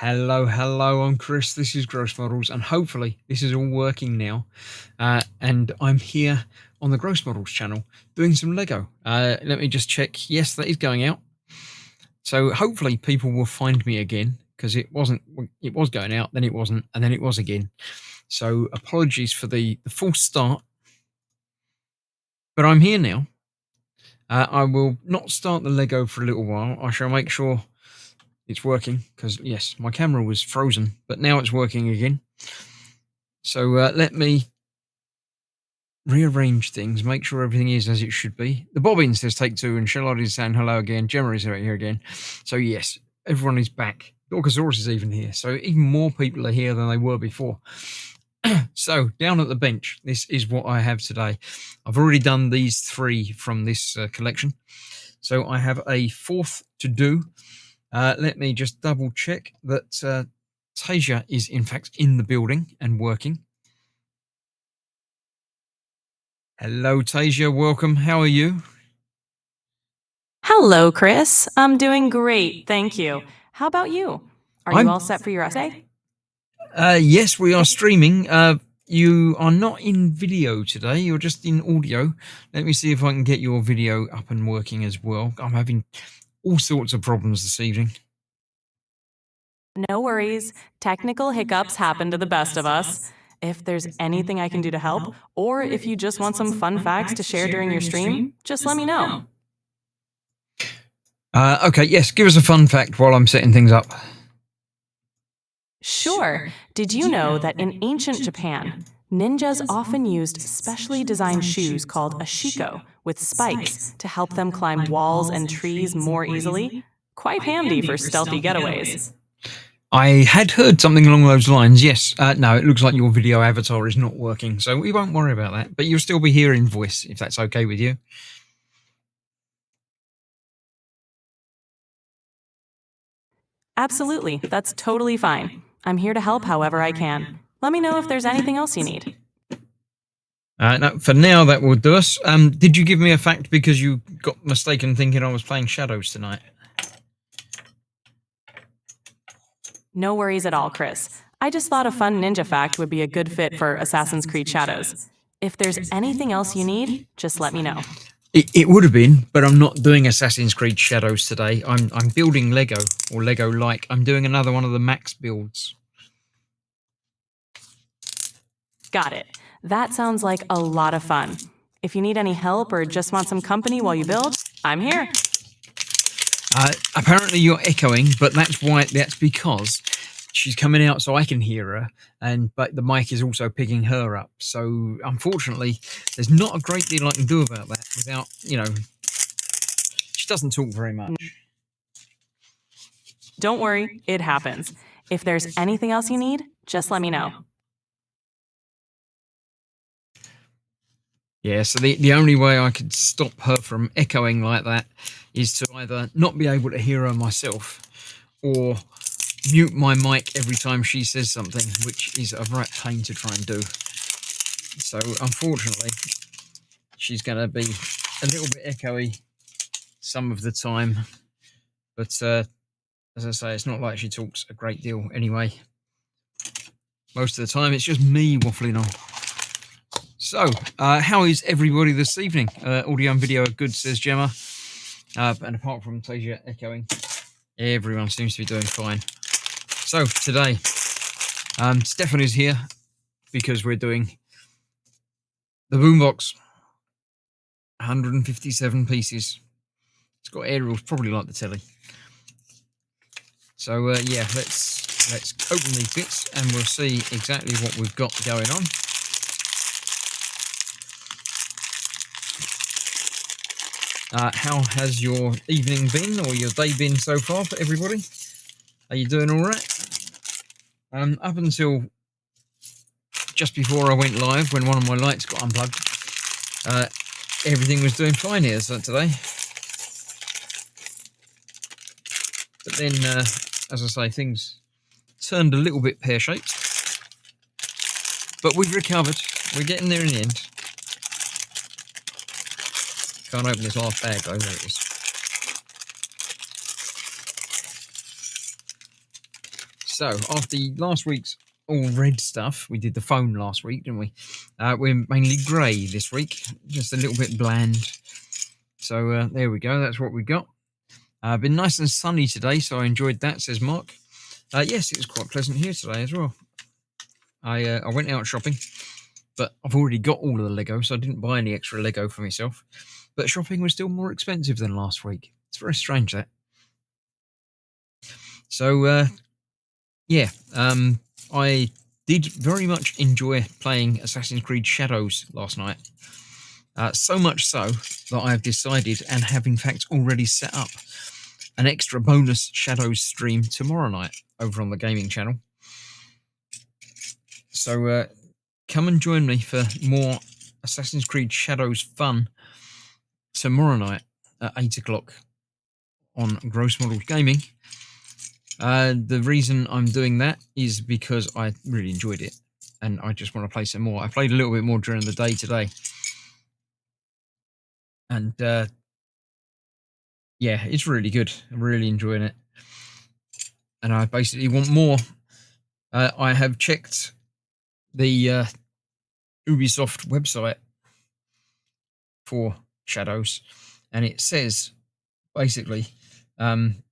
Hello, hello, I'm Chris. This is Gross Models, and hopefully this is all working now. And I'm here on the Gross Models channel doing some Lego. Let me just check. Yes, that is going out. So hopefully people will find me again, because it was going out, then it wasn't, and then it was again. So apologies for the false start. But I'm here now. I will not start the Lego for a little while. I shall make sure it's working, because yes, my camera was frozen, but now it's working again. So let me rearrange things, make sure everything is as it should be. The Bobbin says take two, and Charlotte is saying hello again. Gemma is right here again. So yes, everyone is back. Dorkasaurus is even here. So even more people are here than they were before. So down at the bench, this is what I have today. I've already done these three from this collection. So I have a fourth to do. Let me just double check that Tasia is in fact in the building and working. Hello, Tasia. Welcome. How are you? Hello, Chris. I'm doing great, thank you. How about you? Are you all set for your essay? Yes, we are streaming. You are not in video today. You're just in audio. Let me see if I can get your video up and working as well. I'm having all sorts of problems this evening. No worries. Technical hiccups happen to the best of us. If there's anything I can do to help, or if you just want some fun facts to share during your stream, just let me know. Okay, yes, give us a fun fact while I'm setting things up. Sure. Did you know that in ancient Japan, ninjas often used specially designed shoes called ashiko with spikes to help them climb walls and trees more easily? Quite handy for stealthy getaways. I had heard something along those lines, yes. No, it looks like your video avatar is not working, so we won't worry about that. But you'll still be hearing voice, if that's okay with you. Absolutely, that's totally fine. I'm here to help however I can. Let me know if there's anything else you need. No, for now, that will do us. Did you give me a fact because you got mistaken thinking I was playing Shadows tonight? No worries at all, Chris. I just thought a fun ninja fact would be a good fit for Assassin's Creed Shadows. If there's anything else you need, just let me know. It would have been, but I'm not doing Assassin's Creed Shadows today. I'm building Lego, or Lego-like. I'm doing another one of the Max builds. Got it. That sounds like a lot of fun. If you need any help or just want some company while you build, I'm here. Apparently you're echoing, but that's because she's coming out so I can hear her, but the mic is also picking her up. So unfortunately, there's not a great deal I can do about that without, she doesn't talk very much. Don't worry, it happens. If there's anything else you need, just let me know. Yeah, so the only way I could stop her from echoing like that is to either not be able to hear her myself or mute my mic every time she says something, which is a right pain to try and do. So unfortunately, she's going to be a little bit echoey some of the time. But as I say, it's not like she talks a great deal anyway. Most of the time, it's just me waffling on. So, how is everybody this evening? Audio and video are good, says Gemma. And apart from Tasia echoing, everyone seems to be doing fine. So, today, Stephanie's here because we're doing the boombox. 157 pieces. It's got aerials, probably like the telly. So, yeah, let's open these bits and we'll see exactly what we've got going on. How has your evening been, or your day been so far for everybody? Are you doing all right? Up until just before I went live, when one of my lights got unplugged, everything was doing fine here today. But then, as I say, things turned a little bit pear-shaped. But we've recovered. We're getting there in the end. Can't open this last bag though. There it is. So after last week's all red stuff, we did the phone last week, didn't we? We're mainly grey this week, just a little bit bland. So there we go. That's what we got. Been nice and sunny today, so I enjoyed that, says Mark. Yes, it was quite pleasant here today as well. I went out shopping, but I've already got all of the Lego, so I didn't buy any extra Lego for myself. But shopping was still more expensive than last week. It's very strange, that. So, yeah, I did very much enjoy playing Assassin's Creed Shadows last night. So much so that I have decided, and have in fact already set up, an extra bonus Shadows stream tomorrow night over on the gaming channel. So come and join me for more Assassin's Creed Shadows fun tomorrow night at 8 o'clock on Gross Models Gaming. The reason I'm doing that is because I really enjoyed it and I just want to play some more. I played a little bit more during the day today. And yeah, it's really good. I'm really enjoying it. And I basically want more. I have checked the Ubisoft website for Shadows, and it says basically don't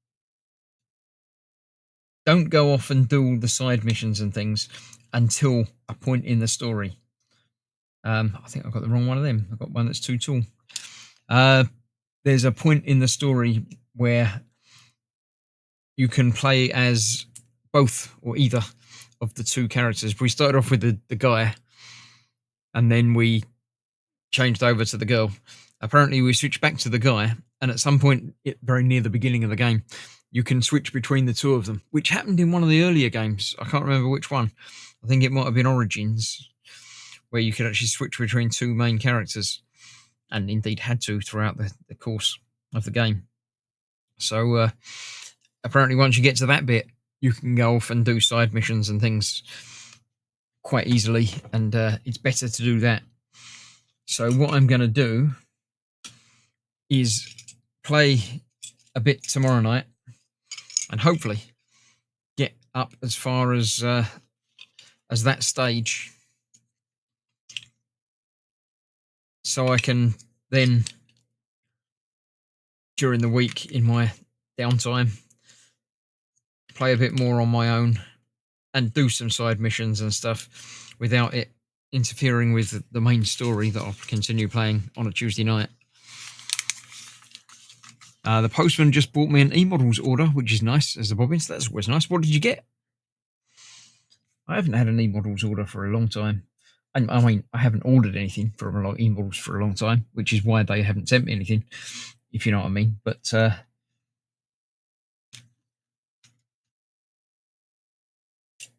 go off and do all the side missions and things until a point in the story. I think I've got the wrong one of them. I've got one that's too tall. There's a point in the story where you can play as both or either of the two characters. We started off with the guy, and then we changed over to the girl. Apparently, we switched back to the guy, and at some point, very near the beginning of the game, you can switch between the two of them, which happened in one of the earlier games. I can't remember which one. I think it might have been Origins, where you could actually switch between two main characters, and indeed had to throughout the course of the game. So apparently once you get to that bit, you can go off and do side missions and things quite easily, and it's better to do that. So what I'm going to do is play a bit tomorrow night and hopefully get up as far as that stage, so I can then, during the week in my downtime, play a bit more on my own and do some side missions and stuff without it interfering with the main story that I'll continue playing on a Tuesday night. The postman just brought me an e-models order, which is nice as a bobbin, so that's always nice. What did you get? I haven't had an e-models order for a long time. I mean, I haven't ordered anything for a lot of e-models for a long time, which is why they haven't sent me anything, if you know what I mean. But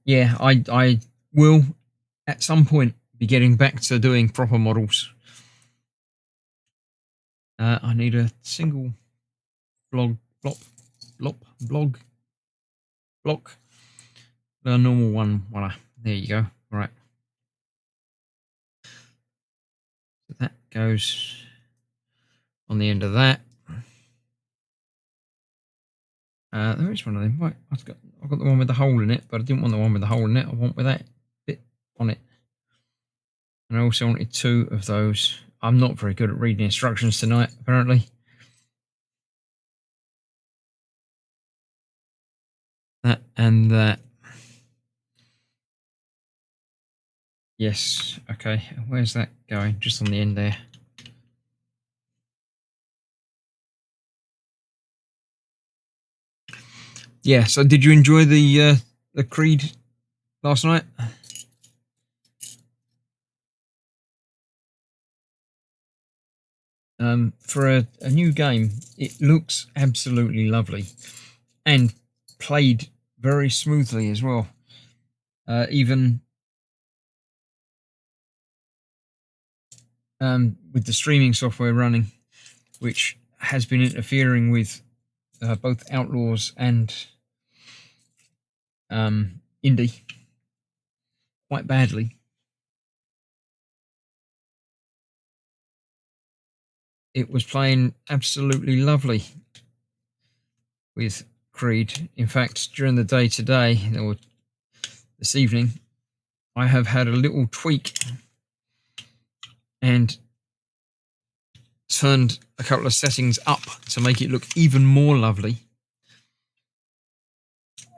yeah, I will at some point be getting back to doing proper models. I need a single block. The normal one. Voila. There you go. Right. So that goes on the end of that. There is one of them. Right. I've got the one with the hole in it, but I didn't want the one with the hole in it. I want with that bit on it. And I also wanted two of those. I'm not very good at reading instructions tonight, apparently. That and that. Yes. Okay. Where's that going? Just on the end there. Yeah. So, did you enjoy the Creed last night? For a new game, it looks absolutely lovely and played very smoothly as well. Even with the streaming software running, which has been interfering with both Outlaws and Indie quite badly. It was playing absolutely lovely with Agreed. In fact, during the day today, or this evening, I have had a little tweak and turned a couple of settings up to make it look even more lovely.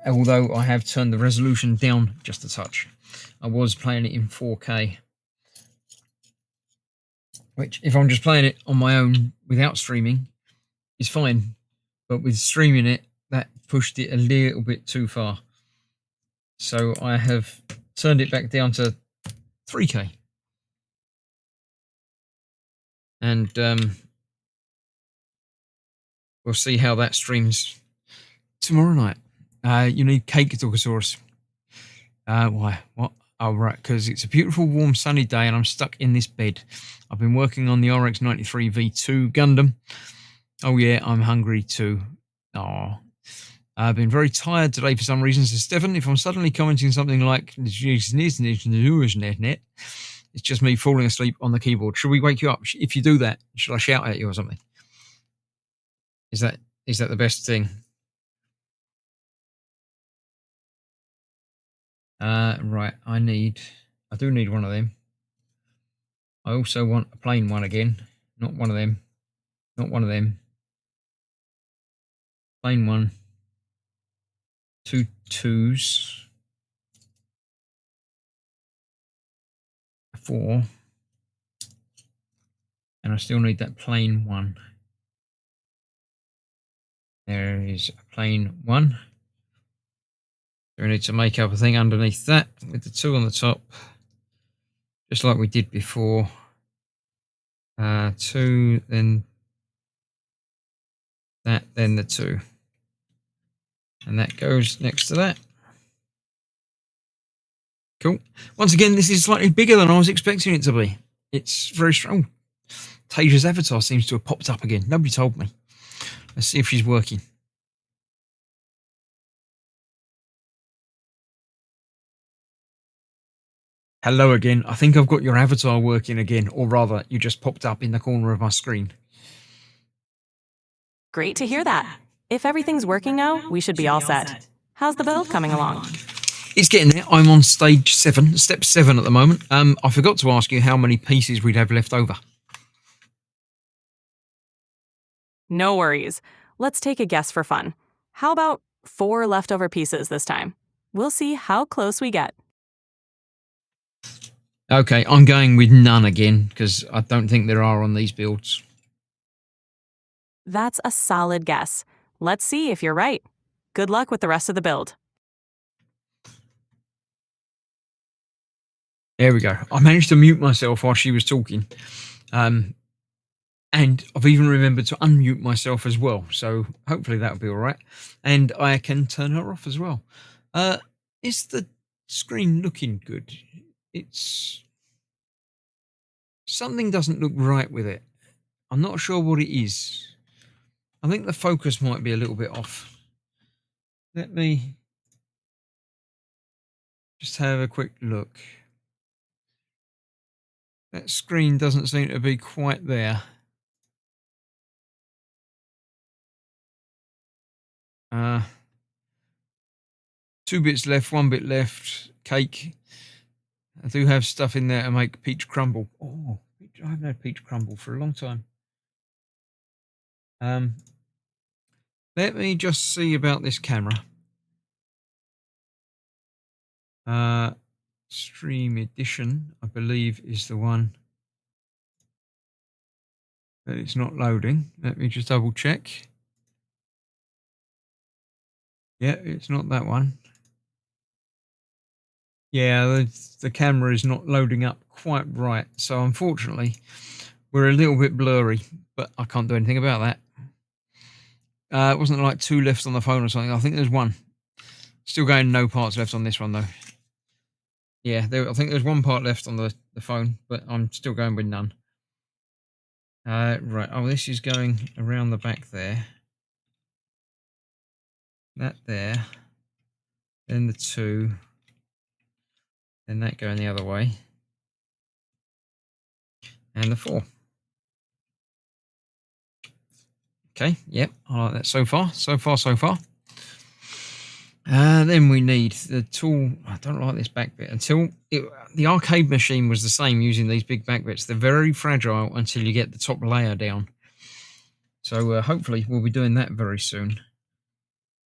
Although I have turned the resolution down just a touch. I was playing it in 4K. Which, if I'm just playing it on my own without streaming, is fine. But with streaming it, that pushed it a little bit too far. So I have turned it back down to 3K. And we'll see how that streams tomorrow night. You need cake, Doggosaurus. Why? What? Oh, right, because it's a beautiful, warm, sunny day and I'm stuck in this bed. I've been working on the RX-93 V2 Gundam. Oh, yeah, I'm hungry too. Oh, I've been very tired today for some reason. So, Stefan, if I'm suddenly commenting something like, it's just me falling asleep on the keyboard. Should we wake you up? If you do that, should I shout at you or something? Is that the best thing? Right, I do need one of them. I also want a plain one again. Not one of them. Not one of them. Plain one. 2 2s. 4. And I still need that plain one. There is a plain one. We need to make up a thing underneath that with the 2 on the top. Just like we did before. 2, then that, then the 2. And that goes next to that. Cool. Once again, this is slightly bigger than I was expecting it to be. It's very strong. Tasia's avatar seems to have popped up again. Nobody told me. Let's see if she's working. Hello again. I think I've got your avatar working again, or rather, you just popped up in the corner of my screen. Great to hear that. If everything's working now, we should be all set. How's the build coming along? It's getting there. I'm on stage 7, step 7 at the moment. I forgot to ask you how many pieces we'd have left over. No worries. Let's take a guess for fun. How about 4 leftover pieces this time? We'll see how close we get. Okay, I'm going with none again, because I don't think there are on these builds. That's a solid guess. Let's see if you're right. Good luck with the rest of the build. There we go. I managed to mute myself while she was talking. And I've even remembered to unmute myself as well. So hopefully that'll be all right. And I can turn her off as well. Is the screen looking good? Something doesn't look right with it. I'm not sure what it is. I think the focus might be a little bit off. Let me just have a quick look. That screen doesn't seem to be quite there. Two bits left, 1 bit left. Cake. I do have stuff in there to make peach crumble. Oh, I haven't had peach crumble for a long time. Let me just see about this camera. Stream edition, I believe, is the one that it's not loading. Let me just double check. Yeah, it's not that one. Yeah, the camera is not loading up quite right. So unfortunately, we're a little bit blurry, but I can't do anything about that. It wasn't like 2 left on the phone or something. I think there's 1. Still going no parts left on this one, though. Yeah, I think there's 1 part left on the phone, but I'm still going with none. Right. Oh, this is going around the back there. That there. Then the 2. Then that going the other way. And the 4. Okay, yep, I like that so far. So far. then we need the tool. I don't like this back bit. The arcade machine was the same using these big back bits. They're very fragile until you get the top layer down. So hopefully we'll be doing that very soon.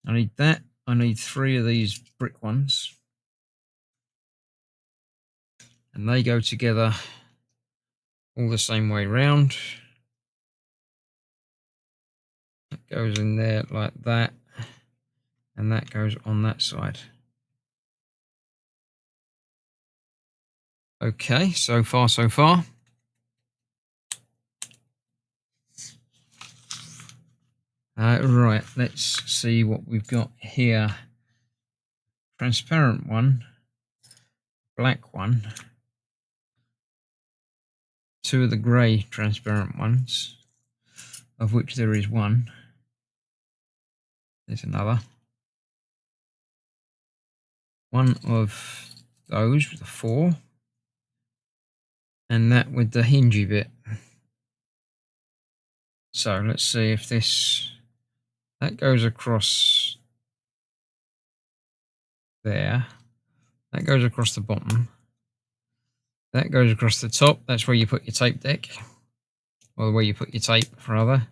I need that. I need 3 of these brick ones. And they go together all the same way round. That goes in there like that. And that goes on that side. Okay, so far, so far. Right, let's see what we've got here. Transparent one, black one, 2 of the grey transparent ones, of which there is 1. There's another. 1 of those with a 4. And that with the hingey bit. So let's see if that goes across there. That goes across the bottom. That goes across the top. That's where you put your tape deck. Or where you put your tape, rather.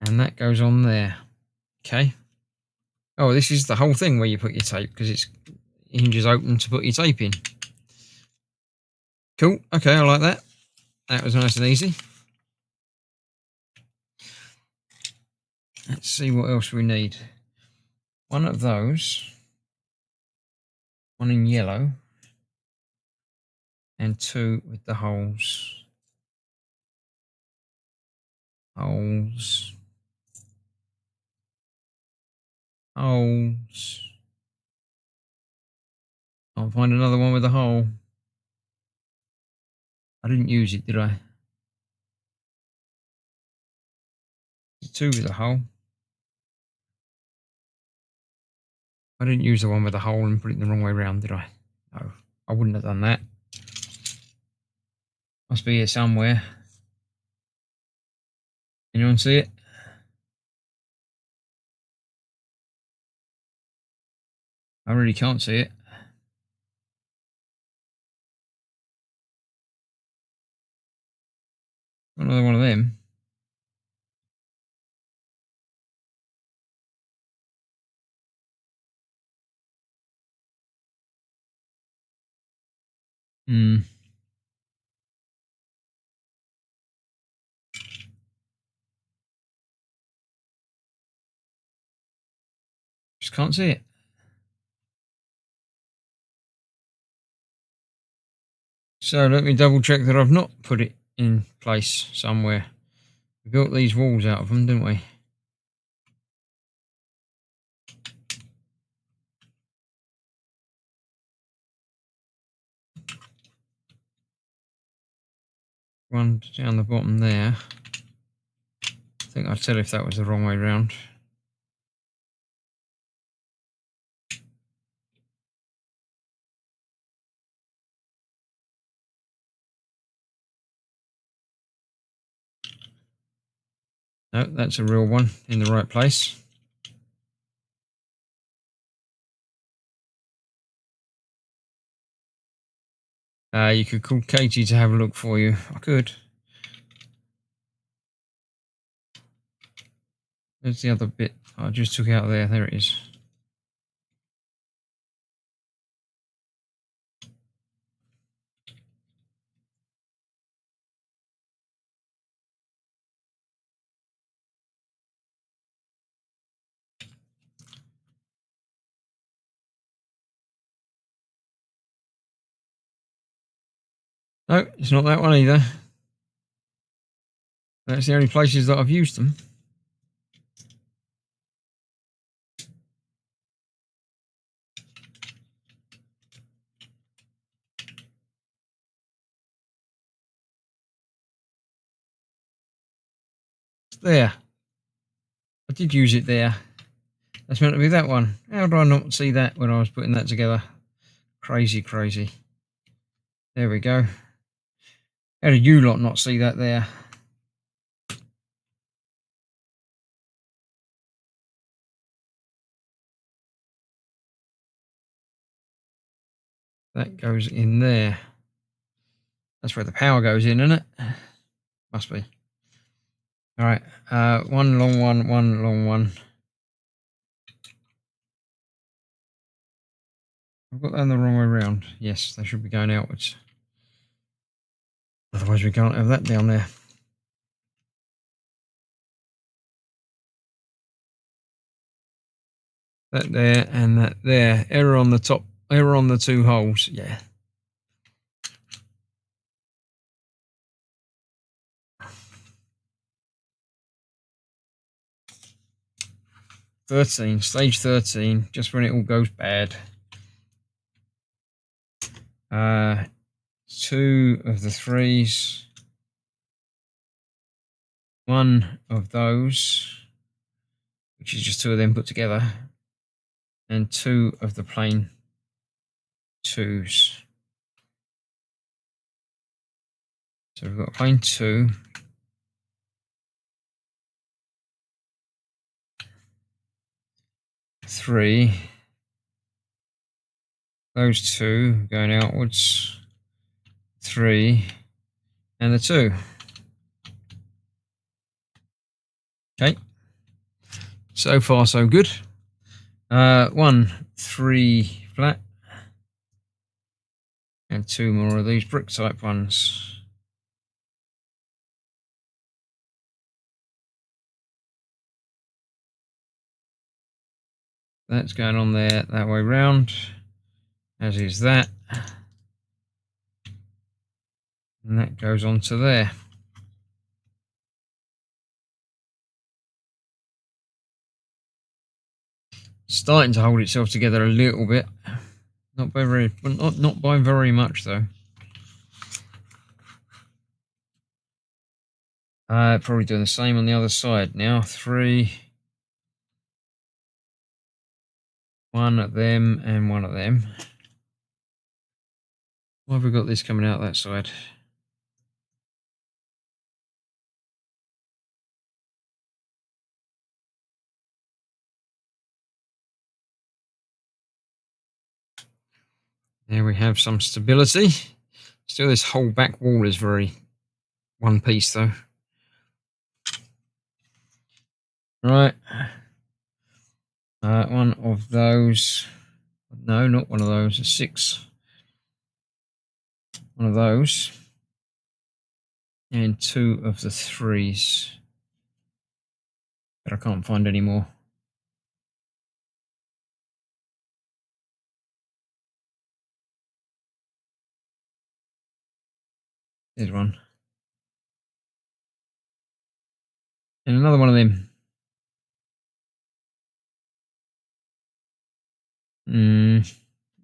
And that goes on there. Okay. Oh, this is the whole thing where you put your tape, because it's hinges open to put your tape in. Cool. Okay, I like that. That was nice and easy. Let's see what else we need. 1 of those. 1 in yellow. And 2 with the holes. Holes. Holes. I'll find another one with a hole. I didn't use it, did I? 2 with a hole. I didn't use the one with a hole and put it in the wrong way round, did I? No, I wouldn't have done that. Must be here somewhere. Anyone see it? I really can't see it. Another one of them. Just can't see it. So let me double check that I've not put it in place somewhere. We built these walls out of them, didn't we? One down the bottom there. I think I'd tell if that was the wrong way round. No, that's a real one in the right place. You could call Katie to have a look for you. I could. There's the other bit I just took out there. There it is. No, it's not that one either. That's the only places that I've used them. There. I did use it there. That's meant to be that one. How did I not see that when I was putting that together? Crazy, crazy. There we go. How did you lot not see that there? That goes in there. That's where the power goes in, isn't it? Must be. All right. One long one, one long one. I've got them the wrong way around. Yes, they should be going outwards. Otherwise, we can't have that down there. That there and that there. Error on the top. Error on the two holes. Yeah. Stage 13, just when it all goes bad. 2 of the 3s. 1 of those, which is just 2 of them put together. And 2 of the plain 2s. So we've got a plain 2. Three. Those 2 going outwards. 3. And the 2. Okay. So far, so good. 1, 3 flat. And 2 more of these brick type ones. That's going on there that way round, as is that. And that goes on to there. Starting to hold itself together a little bit. Not by very much though. Probably doing the same on the other side now. 3. 1 of them and 1 of them. Why have we got this coming out that side? There we have some stability. Still, this whole back wall is very one piece though. Right. 1 of those. No, not 1 of those. A 6. 1 of those. And 2 of the 3s. But I can't find any more. There's 1. And another 1 of them.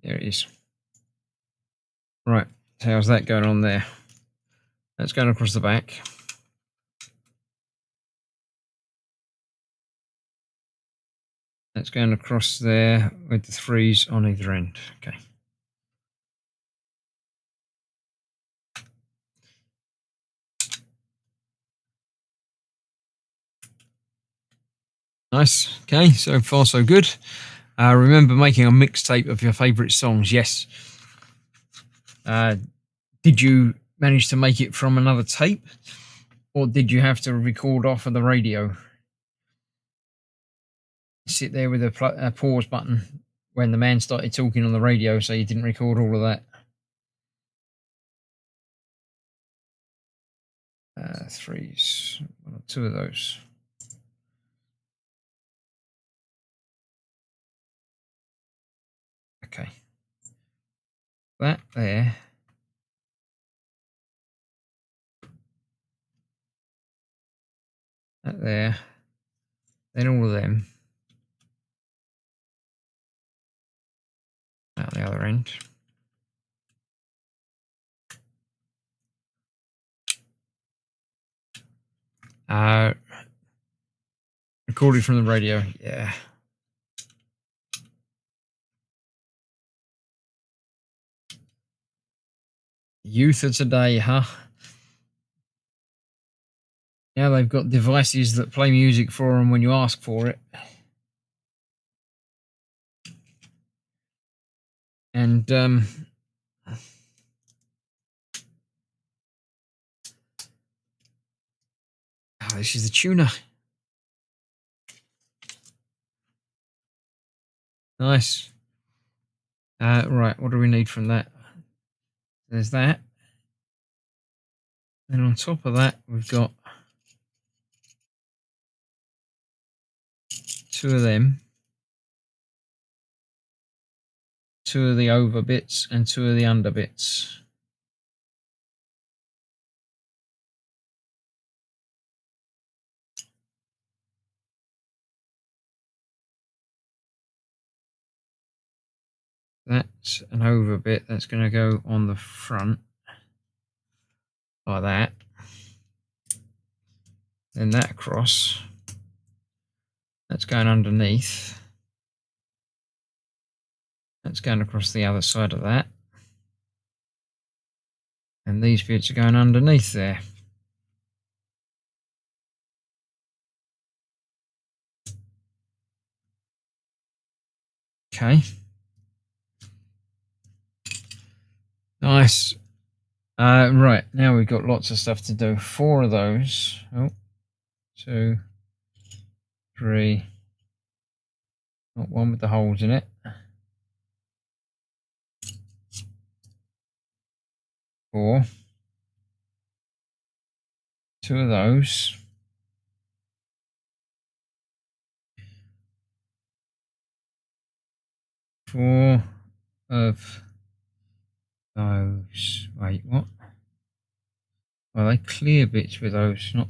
There it is. Right, so how's that going on there? That's going across the back. That's going across there with the 3s on either end. Okay. Nice. Okay, so far so good. Remember making a mixtape of your favourite songs? Yes. Did you manage to make it from another tape? Or did you have to record off of the radio? Sit there with a pause button when the man started talking on the radio, so you didn't record all of that. 3s. 1 or 2 of those. Okay. That there. That there. Then all of them. Out the other end. Recorded from the radio. Yeah. Youth of today, huh? Now they've got devices that play music for them when you ask for it. And Oh, this is the tuner. Nice. Right, what do we need from that? There's that. And on top of that, we've got 2 of them. 2 of the over bits and 2 of the under bits. That's an over bit that's going to go on the front like that. Then that across. That's going underneath. That's going across the other side of that. And these bits are going underneath there. Okay. Nice. Right, now we've got lots of stuff to do. 4 of those. Oh, 2, 3. Not one with the holes in it. 4. 2 of those. 4 of those. Wait, what? Well, they clear bits with those, not...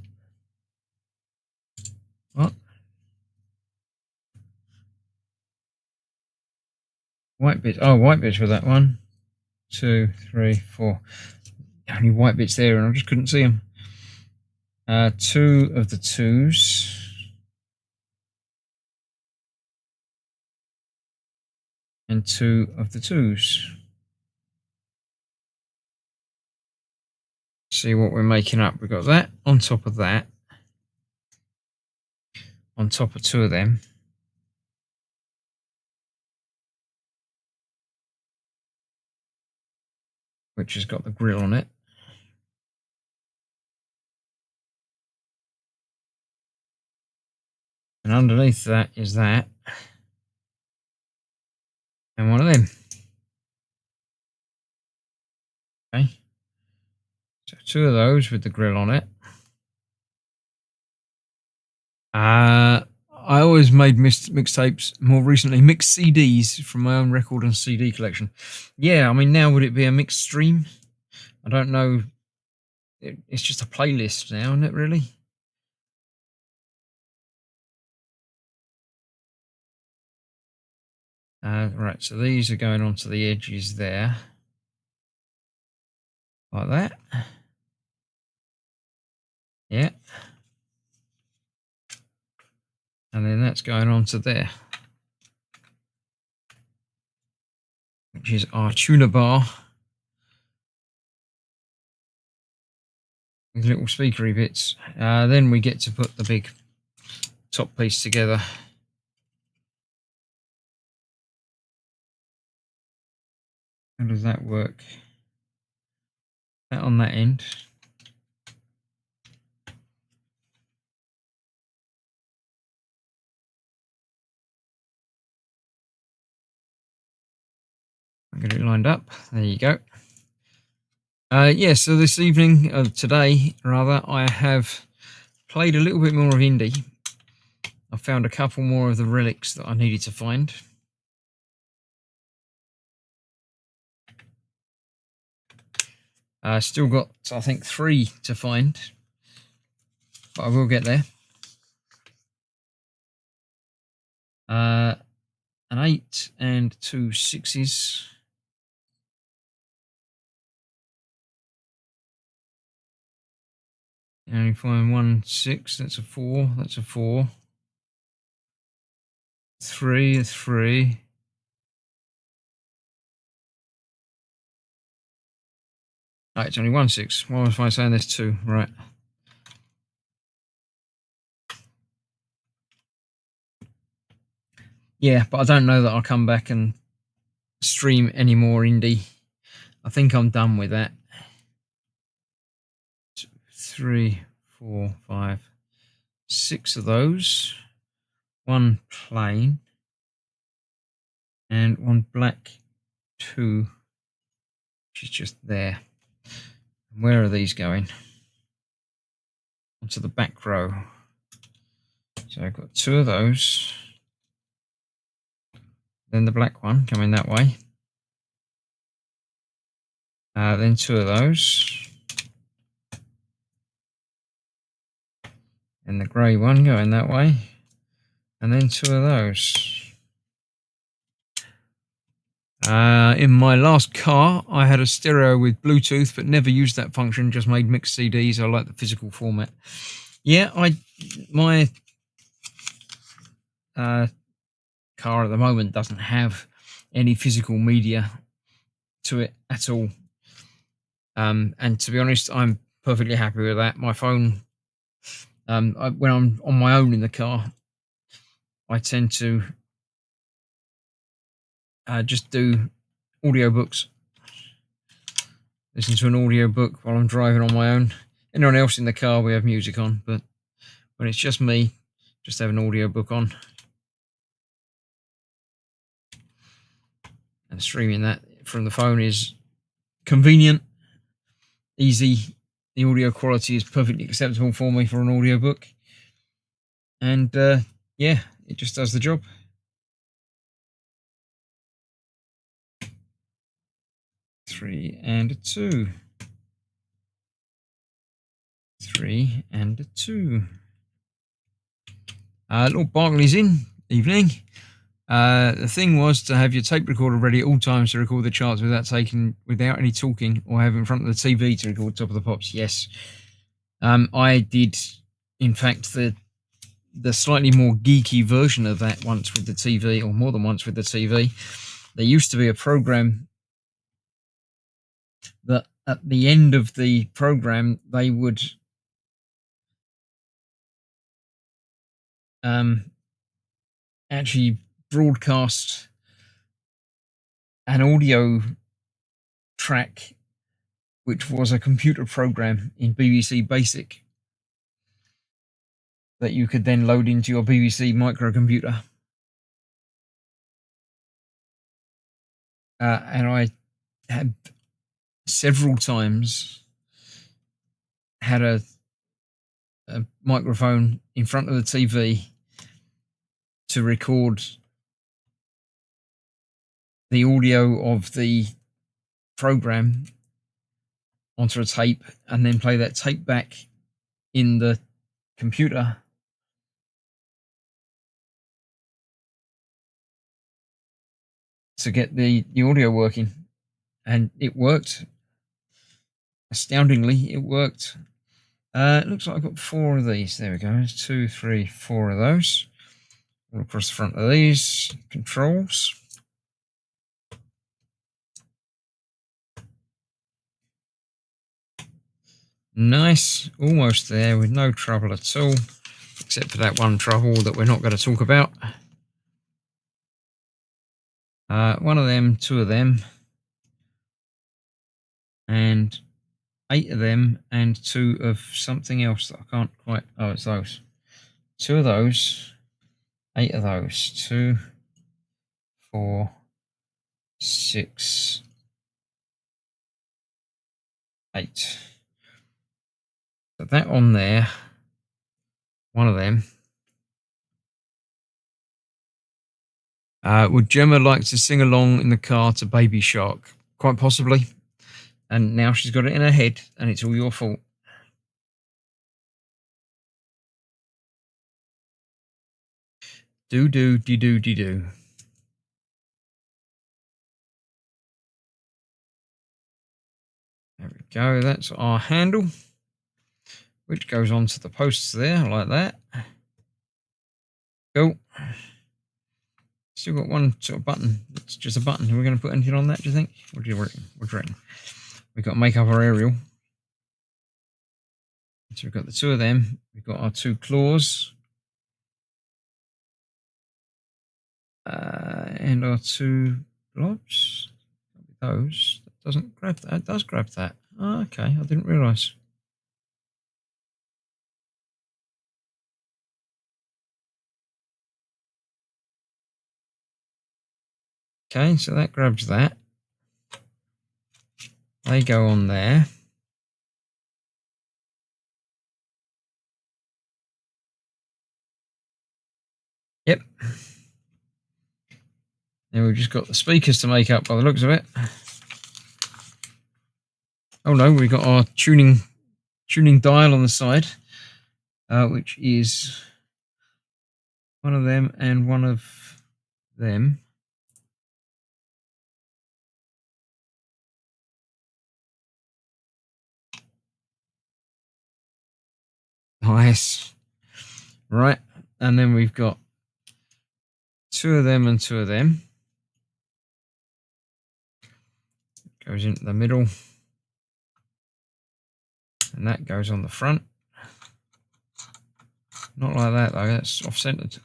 What? White bits. Oh, white bits with that. 1, 2, 3, 4. Only white bits there, and I just couldn't see them. 2 of the 2s. And 2 of the 2s. See what we're making up. We've got that on top of that. On top of 2 of them. Which has got the grill on it. And underneath that is that. And one of them. Okay. So 2 of those with the grill on it. I always made mixtapes, more recently mixed CDs from my own record and CD collection. Yeah, I mean, now would it be a mixed stream? I don't know. It's just a playlist now, isn't it, really? Right, so these are going onto the edges there. Like that. Yeah. And then that's going onto there. Which is our tuner bar. With little speakery bits. Then we get to put the big top piece together. How does that work? That on that end. I'll get it lined up. There you go. Yeah, so this evening, today rather, I have played a little bit more of indie. I found a couple more of the relics that I needed to find. Still got, I think, 3 to find, but I will get there. An 8 and 2 6s. You only find 1 6. That's a 4. That's a 4. 3, a 3. Oh, it's only 1 6. Why was I saying there's 2? Right. Yeah, but I don't know that I'll come back and stream any more indie. I think I'm done with that. 2, 3, 4, 5. 6 of those, 1 plain, and 1 black 2, which is just there. And where are these going? Onto the back row. So I've got 2 of those, then the black one coming that way, then 2 of those, and the grey one going that way, and then 2 of those. In my last car, I had a stereo with Bluetooth, but never used that function, just made mixed CDs. I like the physical format. Yeah, my car at the moment doesn't have any physical media to it at all. And to be honest, I'm perfectly happy with that. My phone, when I'm on my own in the car, I tend to just do audiobooks. Listen to an audiobook while I'm driving on my own. Anyone else in the car, we have music on, but when it's just me, just have an audiobook on. And streaming that from the phone is convenient, easy. The audio quality is perfectly acceptable for me for an audiobook. And yeah, it just does the job. 3 and a 2. 3 and a 2. Lord Barkley's in. Evening. The thing was to have your tape recorder ready at all times to record the charts without any talking, or have it in front of the TV to record Top of the Pops. Yes, I did. In fact, the slightly more geeky version of that once with the TV, or more than once with the TV. There used to be a program that at the end of the program they would actually broadcast an audio track, which was a computer program in BBC Basic that you could then load into your BBC microcomputer. And I had several times had a microphone in front of the TV to record the audio of the program onto a tape, and then play that tape back in the computer to get the audio working. And it worked. Astoundingly, it worked. It looks like I've got 4 of these. There we go. 2, 3, 4 of those. All across the front of these controls. Nice. Almost there with no trouble at all. Except for that one trouble that we're not going to talk about. 1 of them, 2 of them. And 8 of them, and 2 of something else that I can't quite... Oh, it's those. 2 of those. 8 of those. 2, 4, 6, 8. Put that on there. 1 of them. Would Gemma like to sing along in the car to Baby Shark? Quite possibly. And now she's got it in her head, and it's all your fault. Do. There we go. That's our handle, which goes onto the posts there, like that. Cool. Still got one sort of button. It's just a button. Are we going to put anything on that, do you think? What do you reckon? We've got to make up our aerial. So we've got the 2 of them. We've got our 2 claws. And our 2 blobs. Those. That doesn't grab that. It does grab that. Oh, okay. I didn't realise. Okay, so that grabs that. They go on there. Yep. Then we've just got the speakers to make up by the looks of it. Oh no, we've got our tuning dial on the side, which is one of them and one of them. Nice. Right, and then we've got 2 of them and 2 of them. Goes into the middle. And that goes on the front. Not like that though, that's off-centered.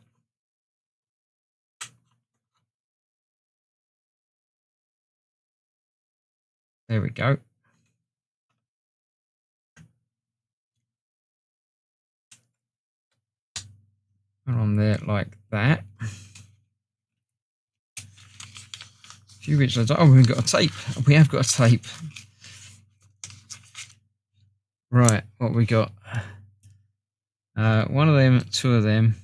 There we go. Put on there like that. A few bits later. Oh, we've got a tape. We have got a tape. Right, what we got? 1 of them, 2 of them,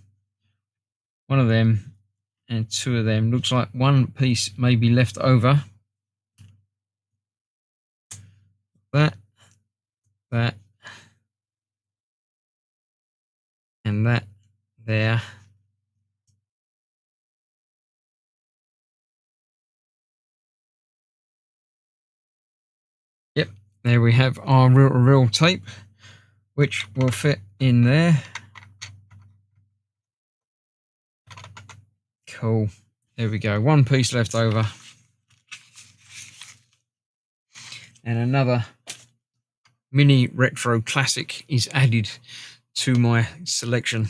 1 of them, and 2 of them. Looks like 1 piece may be left over. That, and that there. Yep, there we have our real tape, which will fit in there. Cool. There we go. 1 piece left over. And another mini retro classic is added to my selection.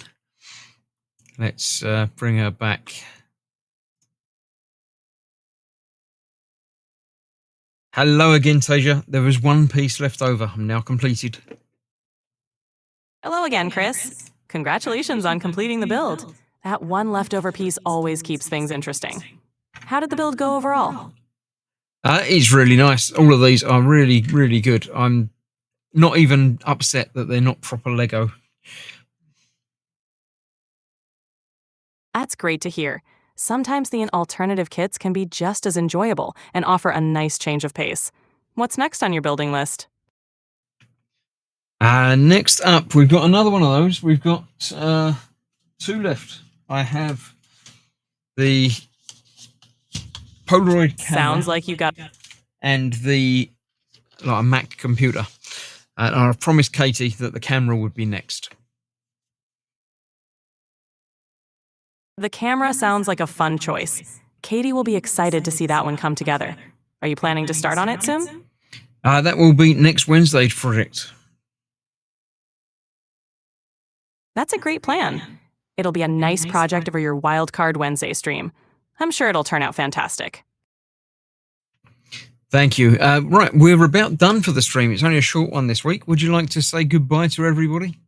Let's bring her back. Hello again, Tasia. There was 1 piece left over. I'm now completed. Hello again, Chris. Congratulations on completing the build. That 1 leftover piece always keeps things interesting. How did the build go overall? It's really nice. All of these are really, really good. I'm not even upset that they're not proper Lego. That's great to hear. Sometimes the alternative kits can be just as enjoyable and offer a nice change of pace. What's next on your building list? Next up, we've got another one of those. We've got 2 left. I have the Polaroid camera. Sounds like you got... And the a Mac computer. And I promised Katie that the camera would be next. The camera sounds like a fun choice. Katie will be excited to see that one come together. Are you planning to start on it soon? That will be next Wednesday's project. That's a great plan. It'll be a nice project for your Wildcard Wednesday stream. I'm sure it'll turn out fantastic. Thank you. Right, we're about done for the stream. It's only a short one this week. Would you like to say goodbye to everybody?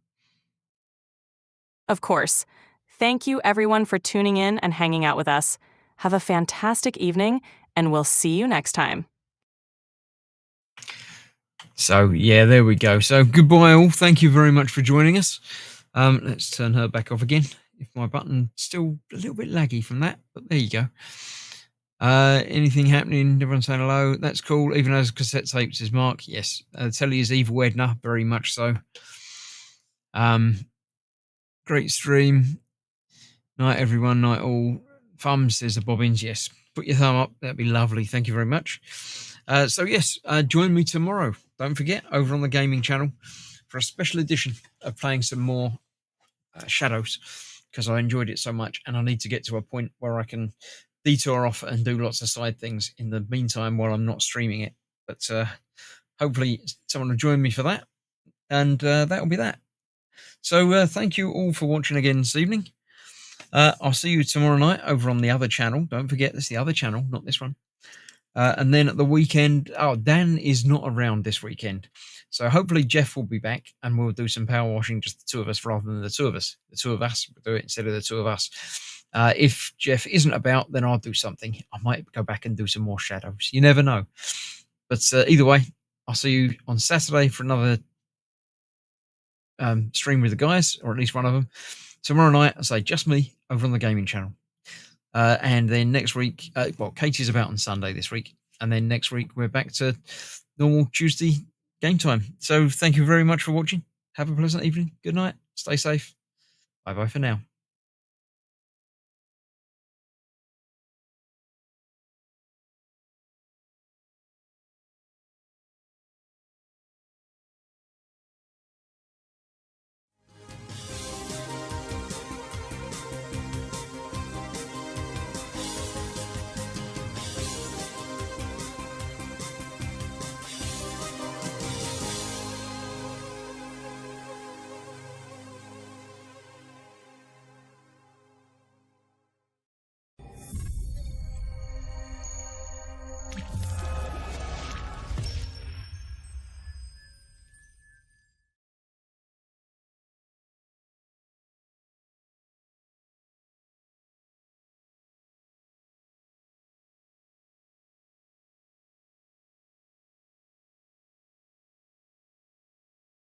Of course. Thank you, everyone, for tuning in and hanging out with us. Have a fantastic evening, and we'll see you next time. So, yeah, there we go. So, goodbye, all. Thank you very much for joining us. Let's turn her back off again. If my button's still a little bit laggy from that, but there you go. Anything happening? Everyone saying hello. That's cool. Even as cassette tape, says Mark. Yes. Telly is Evil Edna. Very much so. Great stream. Night, everyone. Night, all. Thumbs, says the Bobbins. Yes. Put your thumb up. That'd be lovely. Thank you very much. So, yes, join me tomorrow. Don't forget, over on the gaming channel for a special edition of playing some more Shadows, because I enjoyed it so much and I need to get to a point where I can detour off and do lots of side things in the meantime while I'm not streaming it. But hopefully someone will join me for that, and that'll be that. So thank you all for watching again this evening. I'll see you tomorrow night over on the other channel. Don't forget, that's the other channel, not this one. And then at the weekend, Dan is not around this weekend. So hopefully Jeff will be back and we'll do some power washing, just the 2 of us rather than the 2 of us. The 2 of us will do it instead of the 2 of us. If Jeff isn't about, then I'll do something. I might go back and do some more shadows. You never know. But either way, I'll see you on Saturday for another stream with the guys, or at least one of them. Tomorrow night, I say just me over on the gaming channel. And then next week, Katie's about on Sunday this week. And then next week, we're back to normal Tuesday game time. So thank you very much for watching. Have a pleasant evening. Good night. Stay safe. Bye-bye for now.